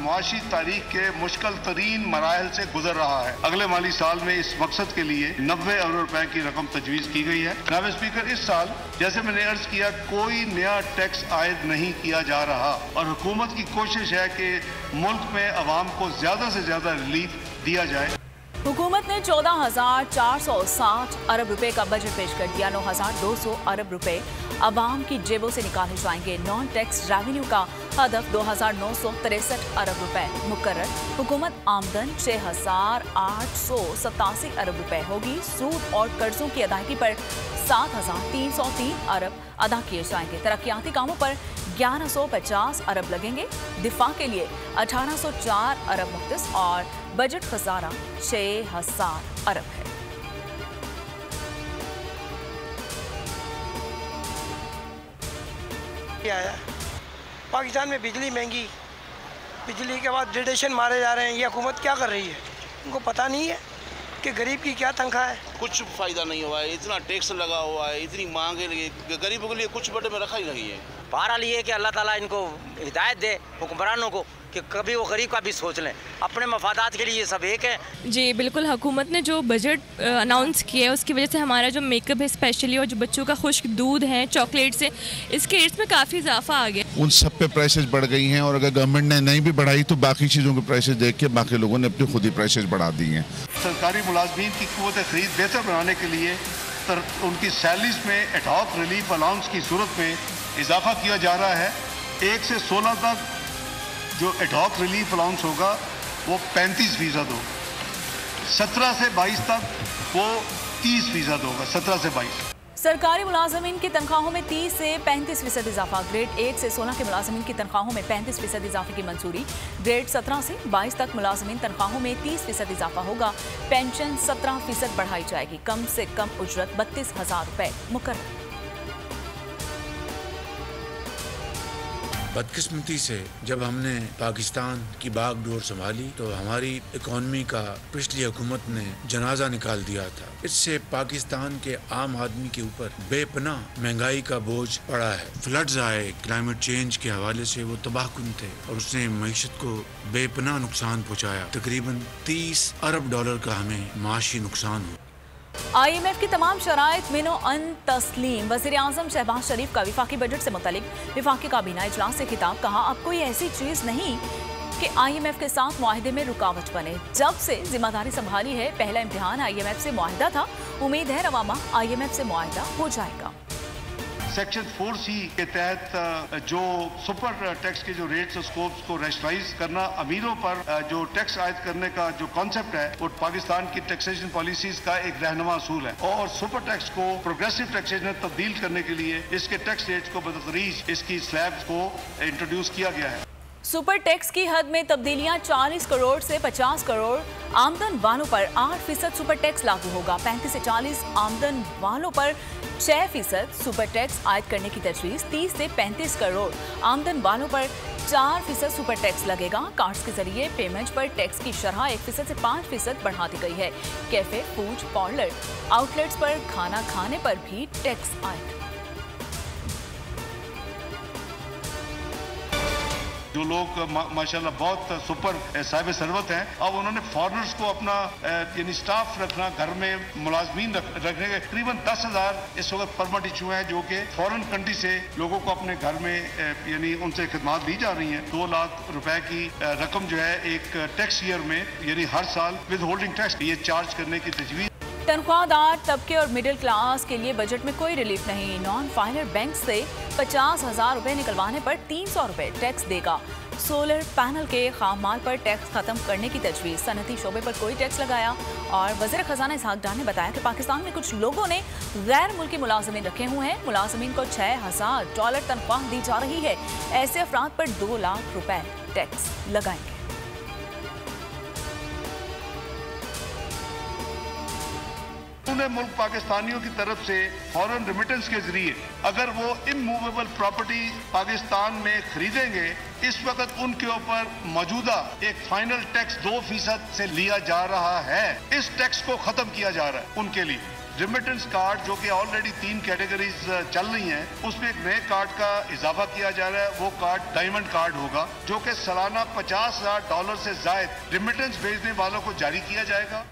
मुआशी तारीख के मुश्किल तरीन मराहल से गुजर रहा है। अगले माली साल में इस मकसद के लिए 90 अरब रुपए की रकम तजवीज की गई है। जनाब स्पीकर, इस साल जैसे मैंने अर्ज किया, कोई नया टैक्स आयद नहीं किया जा रहा और हुकूमत की कोशिश है कि मुल्क में अवाम को ज्यादा से ज्यादा रिलीफ दिया जाए। हुकूमत ने 14,460 अरब रुपए का बजट पेश कर दिया। 9,200 अरब रुपए अवाम की जेबों से निकाले जाएंगे। नॉन टैक्स रेवेन्यू का हदफ 2,963 अरब रुपए मुकर्रर। हुकूमत आमदन 6,887 अरब रुपए होगी। सूद और कर्जों की अदायगी पर 7,303 अरब अदा किए जाएंगे। तरक्याती कामों पर 1,150 अरब लगेंगे। दिफा के लिए 1,804 अरब मुख्तस और बजट खजाना 6,000 अरब है। आया पाकिस्तान में बिजली महंगी, बिजली के बाद रेडिएशन मारे जा रहे हैं। ये हुकूमत क्या कर रही है? उनको पता नहीं है कि गरीब की क्या तनख्वाह है। कुछ फ़ायदा नहीं हुआ है, इतना टैक्स लगा हुआ है, इतनी मांगे लगी, गरीबों के लिए कुछ बटे में रखा ही नहीं है। बहरहाल ये कि अल्लाह ताला इनको हिदायत दे हुक्मरानों को कि कभी वो गरीब का भी सोच लें, अपने मफादात के लिए ये सब एक है। जी बिल्कुल, हुकूमत ने जो बजट अनाउंस किया है उसकी वजह से हमारा जो मेकअप है स्पेशली और जो बच्चों का खुश्क दूध है, चॉकलेट्स है, इसके रेट्स में काफ़ी इजाफा आ गया। उन सब पे प्राइसेस बढ़ गई हैं और अगर गवर्नमेंट ने नहीं भी बढ़ाई तो बाकी चीज़ों के प्राइसेस देख के बाकी लोगों ने अपनी खुद ही प्राइसेस बढ़ा दी हैं। सरकारी मुलाजमीन की क़ुव्वत खरीद बेहतर बनाने के लिए उनकी सैलरीज में एडहॉक रिलीफ अलाउंस की सूरत में इजाफा किया जा रहा है। 1 से 16 तक जो एडहॉक रिलीफ अलाउंस होगा वो 35% होगा। 17 से 22 तक वो 30% होगा। 17 से 22। सरकारी मुलाजमीन की तनख्वाहों में 30 से 35% इजाफा। ग्रेड 1 से 16 के मुलाजमीन की तनख्वाहों में 35% इजाफे की मंजूरी। ग्रेड 17 से 22 तक मुलाजमीन तनख्वाहों में 30% इजाफा होगा। पेंशन 17% बढ़ाई जाएगी। कम से कम उजरत 32,000 रुपए मुकर्रर। बदकिस्मती से जब हमने पाकिस्तान की बागडोर संभाली तो हमारी इकॉनमी का पिछली हुकूमत ने जनाजा निकाल दिया था। इससे पाकिस्तान के आम आदमी के ऊपर बेपनाह महंगाई का बोझ पड़ा है। फ्लड्स आए, क्लाइमेट चेंज के हवाले से वो तबाहकुन थे और उसने मईशत को बेपनाह नुकसान पहुँचाया। तकरीबन 30 अरब डॉलर का हमें माशी नुकसान हुआ। IMF की तमाम शराइत मिनो अन तस्लीम। वज़ीर आज़म शहबाज शरीफ का विफाकी बजट से मुतालिक विफाकी काबीना इजलास से खिताब। कहा, अब कोई ऐसी चीज़ नहीं कि IMF के साथ मुआहदे में रुकावट बने। जब से जिम्मेदारी संभाली है पहला इम्तिहान IMF से मुआहदा था। उम्मीद है रवा माह IMF से मुआहदा हो जाएगा। सेक्शन 4C के तहत जो सुपर टैक्स के जो रेट्स और स्कोप्स को रैशनलाइज करना, अमीरों पर जो टैक्स आयद करने का जो कॉन्सेप्ट है वो पाकिस्तान की टैक्सेशन पॉलिसीज का एक रहनुमा असूल है और सुपर टैक्स को प्रोग्रेसिव टैक्सेशन में तब्दील करने के लिए इसके टैक्स रेट्स को बतदरीज इसकी स्लैब्स को इंट्रोड्यूस किया गया है। सुपर टैक्स की हद में तब्दीलियां। 40 करोड़ से 50 करोड़ आमदन वालों पर 8% सुपर टैक्स लागू होगा। 35 से 40 आमदन वालों पर 6% सुपर टैक्स आयद करने की तजवीज़। 30 से 35 करोड़ आमदन वालों पर 4% सुपर टैक्स लगेगा। कार्ड्स के जरिए पेमेंट पर टैक्स की शरह 1% से 5% बढ़ा दी गई है। कैफे, फूड, पार्लर, आउटलेट्स पर खाना खाने पर भी टैक्स आयद। जो लोग माशाल्लाह बहुत सुपर साहिब सरवत हैं, अब उन्होंने फॉरनर्स को अपना यानी स्टाफ रखना, घर में मुलाजमीन रखने के तकरीबन 10,000 इस वक्त परमिट इशू हैं जो कि फॉरेन कंट्री से लोगों को अपने घर में यानी उनसे खिदमात दी जा रही हैं। 2 लाख रुपए की रकम जो है एक टैक्स ईयर में यानी हर साल विद होल्डिंग टैक्स ये चार्ज करने की तजवीज़। तनख्वाहदार तबके और मिडिल क्लास के लिए बजट में कोई रिलीफ नहीं। नॉन फाइनर बैंक से 50,000 रुपए निकलवाने पर 300 रुपए टैक्स देगा। सोलर पैनल के खाम माल पर टैक्स खत्म करने की तजवीज़। सनती शोबे पर कोई टैक्स लगाया। और वज़ीर ख़जाना इसहाक डार ने बताया कि पाकिस्तान में कुछ लोगों ने गैर मुल्की मुलाजमीन रखे हुए हैं। मुलाजमीन को $6,000 तनख्वाह दी जा रही है। ऐसे अफराद पर 2 लाख रुपए टैक्स लगाएंगे। मुल्क पाकिस्तानियों की तरफ से फॉरेन रेमिटेंस के जरिए अगर वो इमूवेबल प्रॉपर्टी पाकिस्तान में खरीदेंगे, इस वक्त उनके ऊपर मौजूदा एक फाइनल टैक्स 2% से लिया जा रहा है। इस टैक्स को खत्म किया जा रहा है उनके लिए। रिमिटेंस कार्ड जो कि ऑलरेडी 3 कैटेगरीज चल रही हैं, उसमें एक नए कार्ड का इजाफा किया जा रहा है। वो कार्ड डायमंड कार्ड होगा जो कि सालाना $50,000 से ज्यादा रिमिटेंस भेजने वालों को जारी किया जाएगा।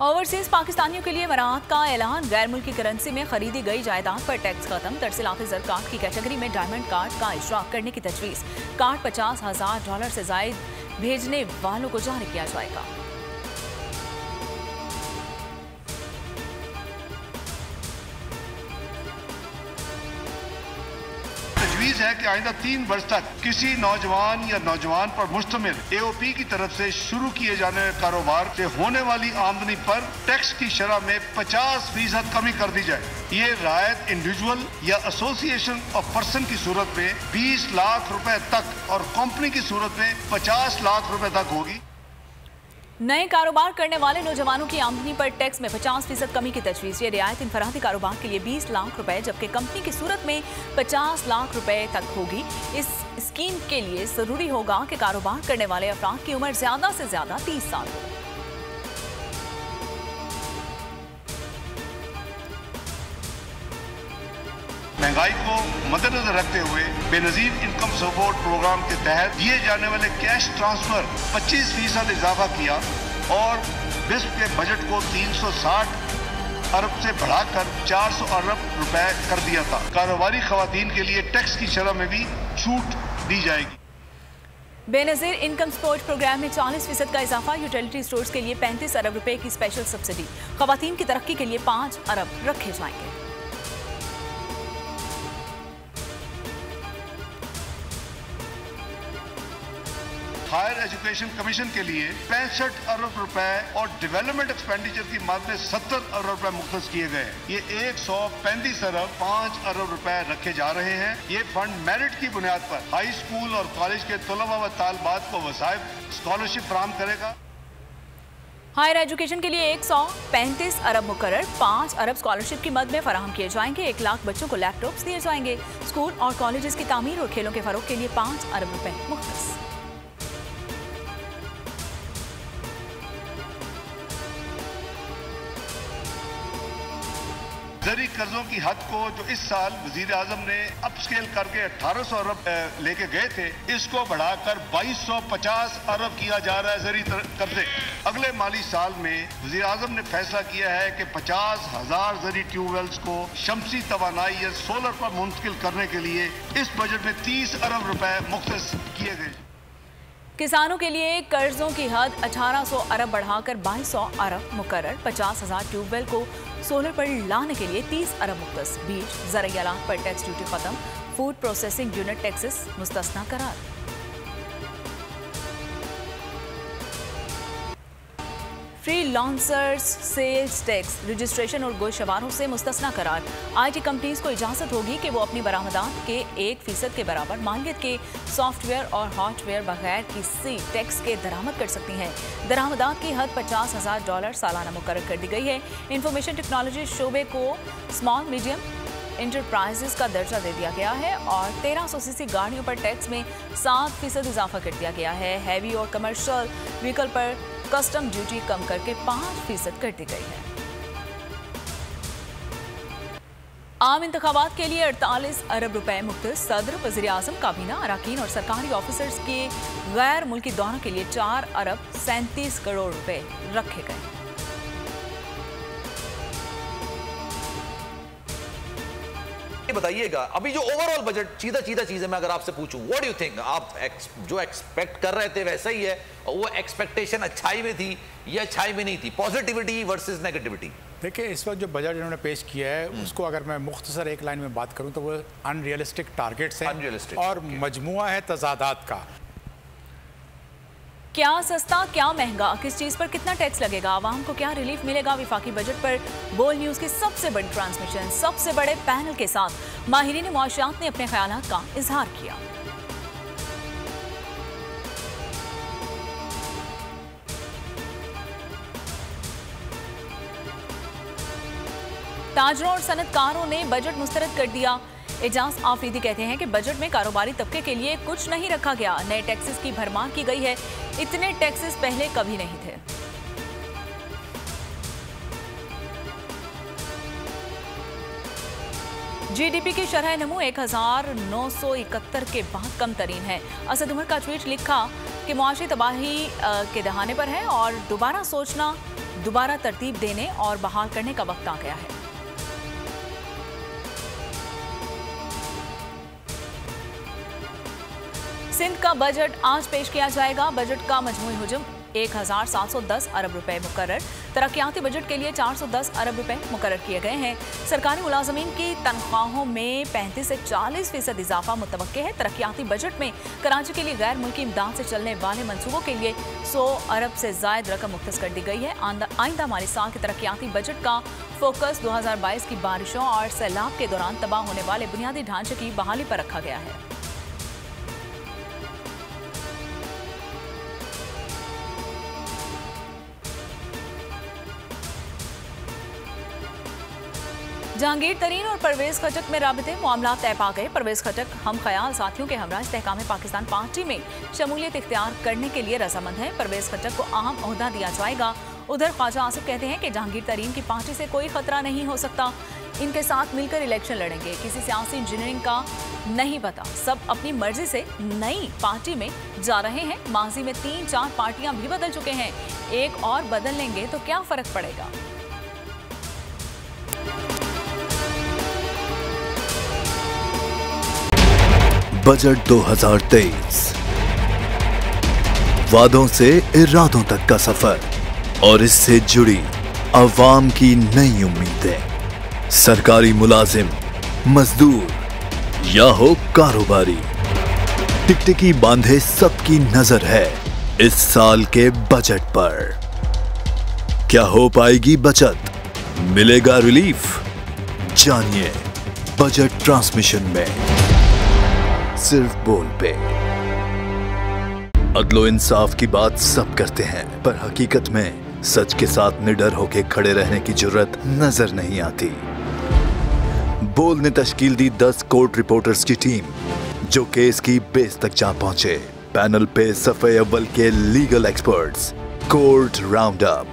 ओवरसीज पाकिस्तानियों के लिए मराहत का ऐलान। गैर मुल्की करेंसी में खरीदी गई जायदाद पर टैक्स खत्म। तरसील ऑफिसर कार्ड की कैटेगरी में डायमंड कार्ड का इशराक करने की तजवीज़। कार्ड $50,000 से ज्यादा भेजने वालों को जारी किया जाएगा। तजवीज़ है कि आइंदा 3 वर्ष तक किसी नौजवान या नौजवान पर मुश्तमिल AOP की तरफ से शुरू किए जाने वाले कारोबार से होने वाली आमदनी पर टैक्स की शरह में 50% कमी कर दी जाए। ये रायत इंडिविजुअल या एसोसिएशन ऑफ पर्सन की सूरत में 20 लाख रुपए तक और कंपनी की सूरत में 50 लाख रुपए तक होगी। नए कारोबार करने वाले नौजवानों की आमदनी पर टैक्स में 50% कमी की तजवीज़। ये रियायत इनफरादी कारोबार के लिए 20 लाख रुपए जबकि कंपनी की सूरत में 50 लाख रुपए तक होगी। इस स्कीम के लिए जरूरी होगा कि कारोबार करने वाले अफराद की उम्र ज्यादा से ज्यादा 30 साल हो। महंगाई को मद्देनजर रखते हुए बेनजीर इनकम सपोर्ट प्रोग्राम के तहत दिए जाने वाले कैश ट्रांसफर 25% इजाफा किया और बिस्प के बजट को 360 अरब से बढ़ाकर 400 अरब रुपए कर दिया था। कारोबारी खवातीन के लिए टैक्स की शरह में भी छूट दी जाएगी। बेनजीर इनकम सपोर्ट प्रोग्राम में 40% का इजाफा। यूटिलिटी स्टोर्स के लिए 35 अरब रुपए की स्पेशल सब्सिडी। खवातीन की तरक्की के लिए 5 अरब रखे जाएंगे। हायर एजुकेशन कमीशन के लिए 65 अरब रुपए और डेवलपमेंट एक्सपेंडिचर की मद में 70 अरब रुपए मुख्तस किए गए। ये 135 अरब 5 अरब रुपए रखे जा रहे हैं। ये फंड मेरिट की बुनियाद पर हाई स्कूल और कॉलेज के तलबा व तालिबात को वसाइब स्कॉलरशिप फराहम करेगा। हायर एजुकेशन के लिए 135 अरब मुकर्रर, 5 अरब स्कॉलरशिप की मद में फराहम किए जाएंगे। 1 लाख बच्चों को लैपटॉप्स दिए जाएंगे। स्कूल और कॉलेजेस की तामीर और खेलों के फरोग के लिए 5 अरब रुपए मुख्तस। ज़री कर्जों की हद को जो इस साल वजीर आजम ने अपस्केल करके 1800 अरब लेके गए थे, इसको बढ़ाकर 2250 अरब किया जा रहा है ज़री कर्जे। अगले माली साल में वजीर आजम ने फैसला किया है कि 50,000 ज़री ट्यूबवेल्स को शमसी तवानाई या सोलर पर मुंतकिल करने के लिए इस बजट में 30 अरब रुपए मुख्तस किए गए। किसानों के लिए कर्जों की हद 1800 अरब बढ़ाकर 2200 अरब मुकर्रर। 50,000 ट्यूबवेल को सोलर पर लाने के लिए 30 अरब मुख्तस। बीज ज़रूरी आलात पर टैक्स ड्यूटी खत्म। फूड प्रोसेसिंग यूनिट टैक्सेस मुस्तस्ना करार। फ्रीलांसर्स सेल्स टैक्स रजिस्ट्रेशन और गोशवारों से मुस्तस्ना करार। IT कंपनीज को इजाज़त होगी कि वो अपनी बरामदात के 1% के बराबर मालियत के सॉफ्टवेयर और हार्डवेयर बगैर किसी टैक्स के दरामद कर सकती हैं। दरामदात की हद $50,000 सालाना मुकर्रर कर दी गई है। इंफॉर्मेशन टेक्नोलॉजी शोबे को स्मॉल मीडियम इंटरप्राइजेस का दर्जा दे दिया गया है और 1300 सीसी गाड़ियों पर टैक्स में 7% इजाफा कर दिया गया है। हैवी और कमर्शियल व्हीकल पर कस्टम ड्यूटी कम करके 5% कर दी गई है। आम इंतखाबात के लिए 48 अरब रुपए मुख्तस। सदर, वज़ीर आज़म, काबीना, अराकीन और सरकारी ऑफिसर्स के गैर मुल्की दौरों के लिए 4 अरब 37 करोड़ रुपए रखे गए। बताइएगा अभी जो ओवरऑल बजट सीधा चीजें मैं अगर आपसे पूछूं, व्हाट डू यू थिंक, आप जो एक्सपेक्ट कर रहे थे वैसा ही है? वो एक्सपेक्टेशन अच्छाई में थी या अच्छाई में नहीं थी? Positivity versus negativity. देखिए, इस वक्त जो बजट इन्होंने पेश किया है उसको अगर मैं मुख्तसर एक लाइन में बात करूं तो वो अनरियलिस्टिक टारगेट्स हैं और मजमुआ है तजादात का। क्या सस्ता क्या महंगा, किस चीज पर कितना टैक्स लगेगा, आवाम को क्या रिलीफ मिलेगा? विफाकी बजट पर बोल न्यूज की सबसे बड़ी ट्रांसमिशन सबसे बड़े पैनल के साथ माहिरीन मुआशियात ने अपने ख्यालात का इजहार किया। ताजरों और सनतकारों ने बजट मुस्तरद कर दिया। एजाज आफरीदी कहते हैं कि बजट में कारोबारी तबके के लिए कुछ नहीं रखा गया। नए टैक्सेस की भरमार की गई है। इतने टैक्सेस पहले कभी नहीं थे। जीडीपी की शरह नमू 1971 के बाद कम तरीन है। असद उमर का ट्वीट लिखा कि मुआशी तबाही के दहाने पर है और दोबारा सोचना, दोबारा तरतीब देने और बहाल करने का वक्त आ गया है। सिंध का बजट आज पेश किया जाएगा। बजट का मजमूई हुजूम 1710 अरब रुपए मुकर्रर। तरक्याती बजट के लिए 410 अरब रुपए मुकर्रर किए गए हैं। सरकारी मुलाजमीन की तनख्वाहों में 35 से 40% इजाफा मुतवक्के है। तरक्याती बजट में कराची के लिए गैर मुल्की इमदाद से चलने वाले मंसूबों के लिए 100 अरब से जायद रकम मुख्तस कर दी गई है। आइंदा माली साल के तरक्याती बजट का फोकस 2022 की बारिशों और सैलाब के दौरान तबाह होने वाले बुनियादी ढांचे की बहाली पर रखा गया है। जहांगीर तरीन और परवेज खटक में राबिते मामला तय पा गए। परवेज खटक हम ख्याल साथियों के हमरा इस्तेहकाम पाकिस्तान पार्टी में शमूलियत इख्तियार करने के लिए रजामंद है। परवेज खटक को अहम ओहदा दिया जाएगा। उधर ख्वाजा आसिफ कहते हैं कि जहांगीर तरीन की पार्टी से कोई खतरा नहीं हो सकता, इनके साथ मिलकर इलेक्शन लड़ेंगे। किसी सियासी इंजीनियरिंग का नहीं पता, सब अपनी मर्जी से नई पार्टी में जा रहे हैं। माजी में 3-4 पार्टियां भी बदल चुके हैं, एक और बदल लेंगे तो क्या फर्क पड़ेगा। बजट 2023 वादों से इरादों तक का सफर और इससे जुड़ी अवाम की नई उम्मीदें। सरकारी मुलाजिम, मजदूर या हो कारोबारी, टिकटिकी बांधे सबकी नजर है इस साल के बजट पर। क्या हो पाएगी बचत, मिलेगा रिलीफ? जानिए बजट ट्रांसमिशन में सिर्फ बोल पे। अदलो इंसाफ की बात सब करते हैं, पर हकीकत में सच के साथ निडर होके खड़े रहने की जुर्रत नजर नहीं आती। बोल ने तश्कील दी 10 कोर्ट रिपोर्टर्स की टीम, जो केस की बेस तक जा पहुंचे। पैनल पे सफे अव्वल के legal experts, court round up,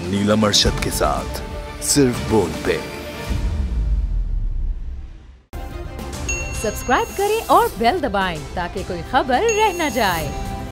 Neelam Arshad के साथ सिर्फ बोल पे। सब्सक्राइब करें और बेल दबाएं ताकि कोई खबर रह न जाए।